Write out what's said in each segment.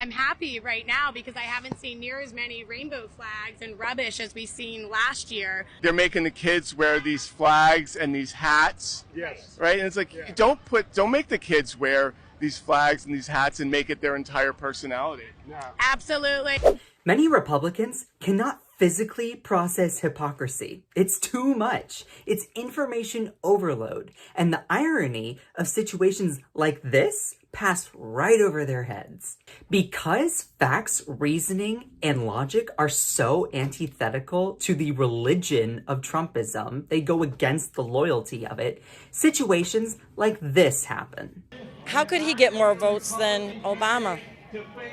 I'm happy right now because I haven't seen near as many rainbow flags and rubbish as we seen last year. They're making the kids wear these flags and these hats. Yes. Right? And it's like, don't make the kids wear these flags and these hats and make it their entire personality. No. Absolutely. Many Republicans cannot physically process hypocrisy. It's too much. It's information overload. And the irony of situations like this pass right over their heads. Because facts, reasoning, and logic are so antithetical to the religion of Trumpism, they go against the loyalty of it, situations like this happen. How could he get more votes than Obama?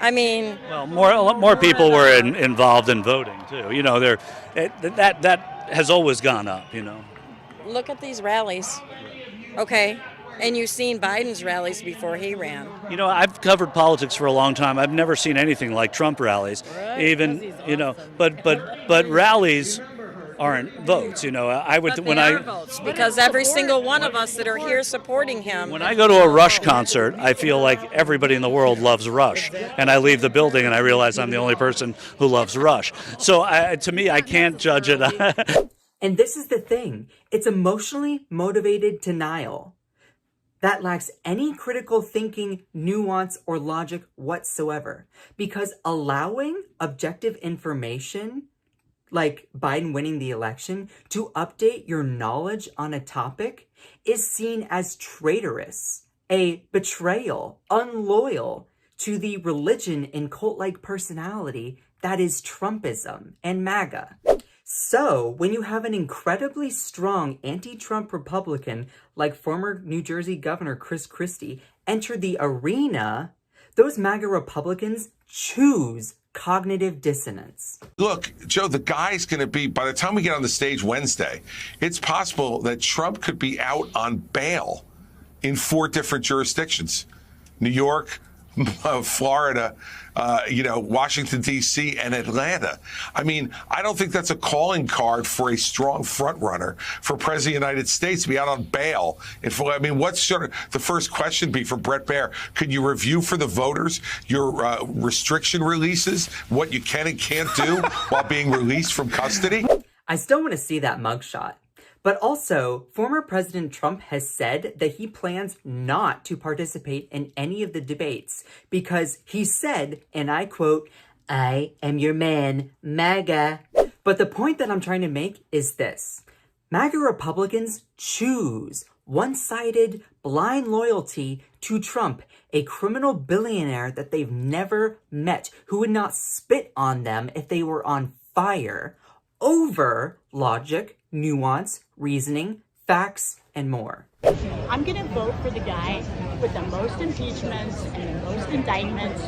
I mean, well, more people were involved in voting too. You know, that has always gone up. You know, look at these rallies. Okay, and you've seen Biden's rallies before he ran. You know, I've covered politics for a long time. I've never seen anything like Trump rallies. Right, even you know, but rallies aren't votes. You know, I would but they are votes because every single one of us that are here supporting him. When I go to a Rush concert, I feel like everybody in the world loves Rush, and I leave the building and I realize I'm the only person who loves Rush. So to me, I can't judge it. And this is the thing. It's emotionally motivated denial that lacks any critical thinking, nuance, or logic whatsoever. Because allowing objective information like Biden winning the election, to update your knowledge on a topic is seen as traitorous, a betrayal, unloyal to the religion and cult-like personality that is Trumpism and MAGA. So, when you have an incredibly strong anti-Trump Republican like former New Jersey Governor Chris Christie enter the arena, those MAGA Republicans choose cognitive dissonance. Look, Joe, the guy's going to be, by the time we get on the stage Wednesday, it's possible that Trump could be out on bail in 4 different jurisdictions. New York, Florida, Washington, D.C., and Atlanta. I mean, I don't think that's a calling card for a strong front runner for President of the United States to be out on bail. What's sort of the first question be for Brett Baer? Could you review for the voters your restriction releases, what you can and can't do while being released from custody? I still want to see that mugshot. But also, former President Trump has said that he plans not to participate in any of the debates because he said, and I quote, "I am your man, MAGA." But the point that I'm trying to make is this. MAGA Republicans choose one-sided, blind loyalty to Trump, a criminal billionaire that they've never met, who would not spit on them if they were on fire, over logic, nuance, reasoning, facts, and more. I'm going to vote for the guy with the most impeachments and the most indictments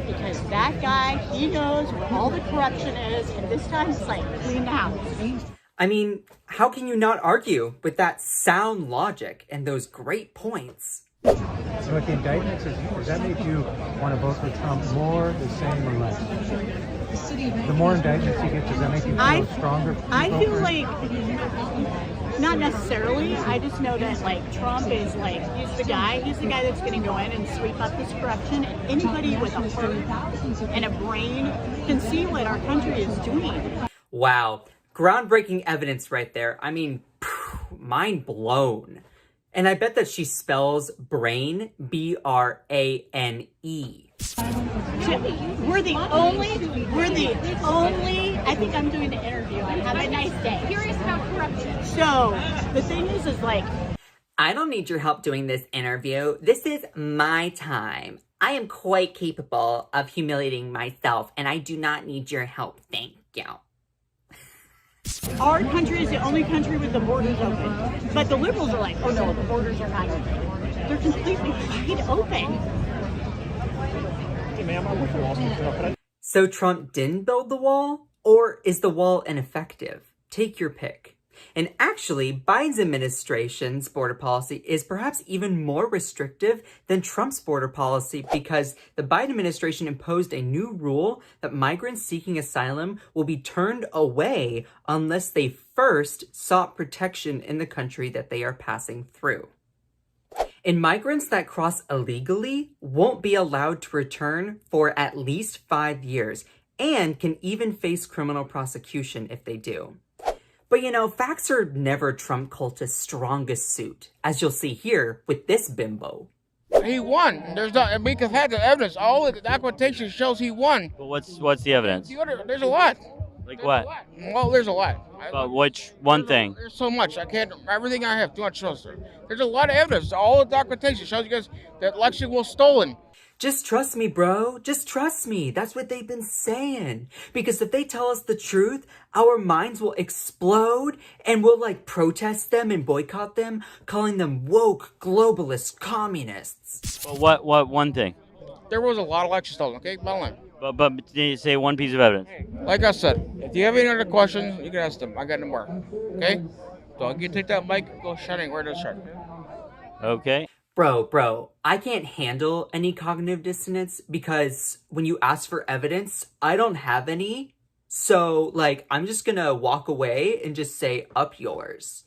because that guy, he knows where all the corruption is, and this time it's like clean the house. I mean, how can you not argue with that sound logic and those great points? So with the indictments, does that make you want to vote for Trump more, the same, or less? The more indictments you get, does that make you feel stronger? I feel like, not necessarily. I just know that, Trump is, he's the guy that's going to go in and sweep up this corruption. And anybody with a heart and a brain can see what our country is doing. Wow. Groundbreaking evidence right there. I mean, mind blown. And I bet that she spells brain, B-R-A-N-E. We're the only, I think I'm doing the interview, and have a nice day. Curious about corruption. So, the thing is I don't need your help doing this interview. This is my time. I am quite capable of humiliating myself, and I do not need your help. Thank you. Our country is the only country with the borders open. But the liberals are like, oh no, the borders are not open. They're completely wide open. So Trump didn't build the wall? Or is the wall ineffective? Take your pick. And actually, Biden's administration's border policy is perhaps even more restrictive than Trump's border policy because the Biden administration imposed a new rule that migrants seeking asylum will be turned away unless they first sought protection in the country that they are passing through. And migrants that cross illegally won't be allowed to return for at least 5 years and can even face criminal prosecution if they do. But you know, facts are never Trump cultist's strongest suit, as you'll see here with this bimbo. He won. There's not. We can have the evidence. All the documentation shows he won. But what's the evidence? There's a lot. Like what? Well, there's a lot. But which one thing? There's so much. I can't. Everything I have, too much shows. There's a lot of evidence. All the documentation shows you guys that election was stolen. Just trust me, bro. Just trust me. That's what they've been saying. Because if they tell us the truth, our minds will explode and we'll like protest them and boycott them, calling them woke, globalist, communists. But what one thing? There was a lot of elections stolen, okay? Bottom line. But can you say one piece of evidence? Like I said, if you have any other questions, you can ask them. I got no more. Okay? So you take that mic, go shutting where to shut. Okay. Bro, I can't handle any cognitive dissonance because when you ask for evidence, I don't have any. So, like, I'm just gonna walk away and just say, up yours.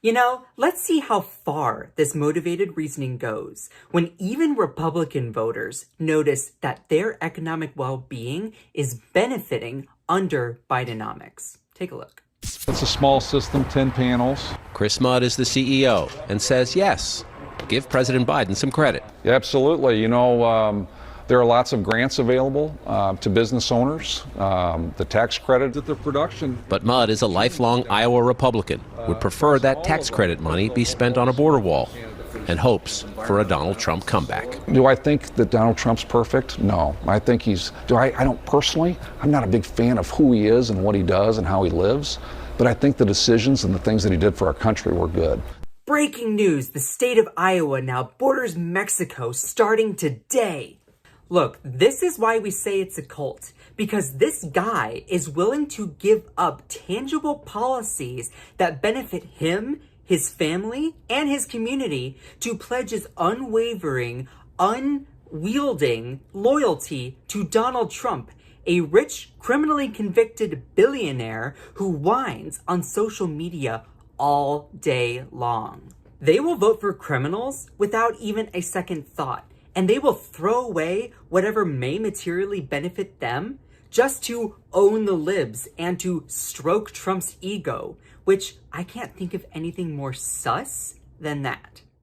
You know, let's see how far this motivated reasoning goes when even Republican voters notice that their economic well-being is benefiting under Bidenomics. Take a look. It's a small system, 10 panels. Chris Mudd is the CEO and says yes. Give President Biden some credit. Yeah, absolutely. You know, there are lots of grants available to business owners, the tax credit at the production. But Mudd is a lifelong Iowa Republican, would prefer that tax credit money be spent on a border wall, and hopes for a Donald Trump comeback. Do I think that Donald Trump's perfect? No. I think I don't personally, I'm not a big fan of who he is and what he does and how he lives, but I think the decisions and the things that he did for our country were good. Breaking news, the state of Iowa now borders Mexico starting today. Look, this is why we say it's a cult, because this guy is willing to give up tangible policies that benefit him, his family, and his community to pledge his unwavering, unwielding loyalty to Donald Trump, a rich, criminally convicted billionaire who whines on social media all day long. They will vote for criminals without even a second thought, and they will throw away whatever may materially benefit them just to own the libs and to stroke Trump's ego, which I can't think of anything more sus than that.